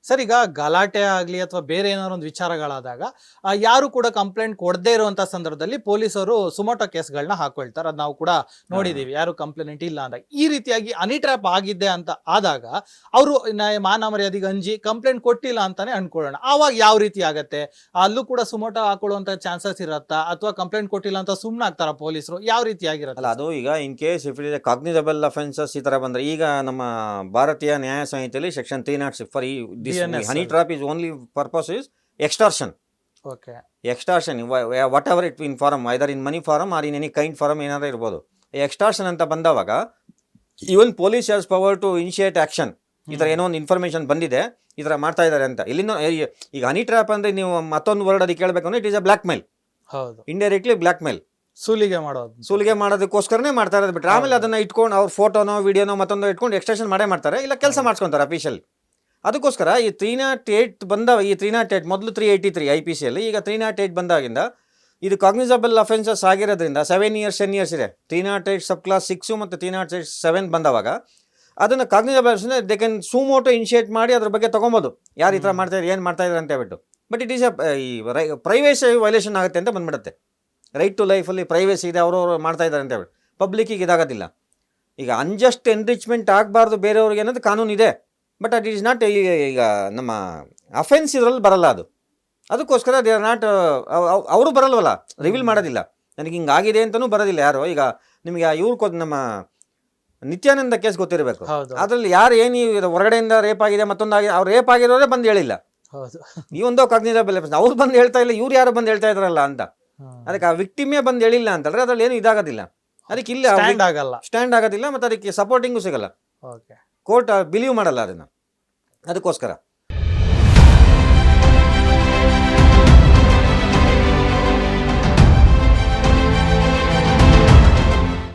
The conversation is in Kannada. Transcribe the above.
ಸರ್ ಈಗ ಗಲಾಟೆ ಆಗ್ಲಿ ಅಥವಾ ಬೇರೆ ಏನಾದ್ರು ಒಂದು ವಿಚಾರಗಳಾದಾಗ ಯಾರು ಕೂಡ ಕಂಪ್ಲೇಂಟ್ ಕೊಡದೇ ಇರುವಂತ ಸಂದರ್ಭದಲ್ಲಿ ಪೊಲೀಸರು ಸುಮೋಟೋ ಕೇಸ್ಗಳನ್ನ ಹಾಕೊಳ್ತಾರೆ. ಅದ್ ನಾವು ಕೂಡ ನೋಡಿದೀವಿ, ಯಾರು ಕಂಪ್ಲೇಂಟ್ ಇಲ್ಲ ಅಂದಾಗ. ಈ ರೀತಿಯಾಗಿ ಹನಿ ಟ್ರ್ಯಾಪ್ ಆಗಿದೆ ಅಂತ ಆದಾಗ ಅವರು ಮಾನ ಮರ್ಯಾದೆಗೆ ಅಂಜಿ ಕಂಪ್ಲೇಂಟ್ ಕೊಟ್ಟಿಲ್ಲ ಅಂತಾನೆ ಅನ್ಕೊಳ್ಳೋಣ, ಆವಾಗ ಯಾವ ರೀತಿ ಆಗತ್ತೆ? ಅಲ್ಲೂ ಕೂಡ ಸುಮೋಟೋ ಹಾಕೊಳ್ಳುವಂತ ಚಾನ್ಸಸ್ ಇರತ್ತಾ, ಅಥವಾ ಕಂಪ್ಲೇಂಟ್ ಕೊಟ್ಟಿಲ್ಲ ಅಂತ ಸುಮ್ನೆ ಆಗ್ತಾರ ಪೊಲೀಸರು? ಯಾವ ರೀತಿಯಾಗಿರತ್ತೆ? ಅಲ್ಲ, ಅದು ಈಗ in case if it is cognisable offences ಈ ತರ ಬಂದ್ರೆ, ಈಗ ನಮ್ಮ ಭಾರತೀಯ ನ್ಯಾಯ ಸಂಹಿತೆಯಲ್ಲಿ section 306 for honey trap is only purpose is extortion. Okay, extortion whatever it in form, either in money form or in any kind form ಏನಾದ್ರು ಇರ್ಬೋದು. ಎಕ್ಸ್ಟಾರ್ಷನ್ ಅಂತ ಬಂದವಾಗ even police has power to initiate action. ಈ ಥರ ಏನೋ ಒಂದು ಇನ್ಫಾರ್ಮೇಶನ್ ಬಂದಿದೆ, ಈ ಥರ ಮಾಡ್ತಾ ಇದ್ದಾರೆ ಅಂತ. ಇಲ್ಲಿಂದ ಈಗ ಹನಿ ಟ್ರ್ಯಾಪ್ ಅಂದ್ರೆ ನೀವು ಮತ್ತೊಂದು ವರ್ಡ್ ಅದಕ್ಕೆ ಕೇಳಬೇಕಂದ್ರೆ it is a black mail. ಹೌದು, ಇಂಡೈರೆಕ್ಟ್ಲಿ ಬ್ಲಾಕ್ ಮೇಲ್, ಸುಲಿಗೆ ಮಾಡೋದಕ್ಕೋಸ್ಕರನೇ ಮಾಡ್ತಾ ಇರೋದು. ಬಿಟ್ಟರೆ ಆಮೇಲೆ ಅದನ್ನ ಇಟ್ಕೊಂಡು ಅವ್ರ ಫೋಟೋನೋ ವಿಡಿಯೋನೋ ಮತ್ತೊಂದು ಇಟ್ಕೊಂಡು ಎಕ್ಸ್ಟೆನ್ಷನ್ ಮಾಡೇ ಮಾಡ್ತಾರೆ, ಇಲ್ಲ ಕೆಲಸ ಮಾಡ್ಸ್ಕೊಂತಾರೆ ಅಫಿಷಿಯಲ್. ಅದಕ್ಕೋಸ್ಕರ ಈ 308 ಬಂದ, ಈ 308 ಮೊದಲು 383 IPC ಅಲ್ಲಿ, ಈಗ 308 ಬಂದಾಗಿಂದ ಇದು ಕಾಗ್ನಿಸಬಲ್ ಅಫೆನ್ಸಸ್ ಆಗಿರೋದ್ರಿಂದ 7 years 10 years ಇದೆ. 308 ಸಬ್ ಕ್ಲಾಸ್ 6 ಮತ್ತು 308 7 ಬಂದವಾಗ ಅದನ್ನು cognisable they can suo motu initiate ಮಾಡಿ ಅದ್ರ ಬಗ್ಗೆ ತೊಗೊಬೋದು, ಯಾರು ಈ ಥರ ಮಾಡ್ತಾ ಇದ್ದಾರೆ, ಏನು ಮಾಡ್ತಾ ಇದ್ದಾರೆ ಅಂತ ಹೇಳ್ಬಿಟ್ಟು. ಬಟ್ ಇಟ್ ಈಸ್ ಈ ಪ್ರೈವೇಸಿ ವೈಲೇಷನ್ ಆಗುತ್ತೆ ಅಂತ ಬಂದ್ಬಿಡುತ್ತೆ. ರೈಟ್ ಟು ಲೈಫಲ್ಲಿ ಪ್ರೈವೇಸಿ ಇದೆ, ಅವರು ಮಾಡ್ತಾ ಇದ್ದಾರೆ ಅಂತ ಹೇಳ್ಬಿಟ್ಟು ಪಬ್ಲಿಕ್ಕಿಗೆ ಇದಾಗೋದಿಲ್ಲ. ಈಗ ಅನ್ಜಸ್ಟ್ ಎನ್ರಿಚ್ಮೆಂಟ್ ಆಗಬಾರ್ದು ಬೇರೆಯವ್ರಿಗೆ ಅನ್ನೋದು ಕಾನೂನು ಇದೆ, ಬಟ್ ಅಟ್ ಈಸ್ ನಾಟ್, ಈಗ ನಮ್ಮ ಅಫೆನ್ಸ್ ಇದರಲ್ಲಿ ಬರಲ್ಲ ಅದು. ಅದಕ್ಕೋಸ್ಕರ ದೇ ಆರ್ ನಾಟ್, ಅವರು ಬರಲ್ವಲ್ಲ, ರಿವೀಲ್ ಮಾಡೋದಿಲ್ಲ, ನನಗೆ ಹಿಂಗಾಗಿದೆ ಅಂತಲೂ ಬರೋದಿಲ್ಲ ಯಾರು. ಈಗ ನಿಮಗೆ ಇವ್ರು ನಮ್ಮ ನಿತ್ಯಾನಂದ ಕೇಸ್ ಗೊತ್ತಿರಬೇಕು, ಅದರಲ್ಲಿ ಯಾರು ಏನು ಹೊರಗಡೆಯಿಂದ ರೇಪ್ ಆಗಿದೆ ಮತ್ತೊಂದು ಆಗಿದೆ, ಅವ್ರು ರೇಪ್ ಆಗಿರೋರೇ ಬಂದು ಹೇಳಿಲ್ಲ. ಈ ಒಂದು ಕಾಗ್ನಿಸಬಲ್ ಅಫೆನ್ಸ್ ಅವ್ರು ಬಂದು ಹೇಳ್ತಾ ಇಲ್ಲ, ಇವ್ರು ಯಾರು ಬಂದು ಹೇಳ್ತಾ ಇದ್ರಲ್ಲ ಅಂತ. ಅದಕ್ಕೆ ಆ ವಿಕ್ಟಿಮೇ ಬಂದು ಹೇಳಿಲ್ಲ ಅಂತಂದ್ರೆ ಅದ್ರಲ್ಲಿ ಏನು ಇದಾಗೋದಿಲ್ಲ, ಅದಕ್ಕೆ ಇಲ್ಲ ಸ್ಟ್ಯಾಂಡ್ ಆಗೋದಿಲ್ಲ, ಮತ್ತು ಅದಕ್ಕೆ ಸಪೋರ್ಟಿಂಗು ಸಿಗಲ್ಲ, ಕೋರ್ಟ್ ಬಿಲೀವ್ ಮಾಡಲ್ಲ ಅದನ್ನು. ಅದಕ್ಕೋಸ್ಕರ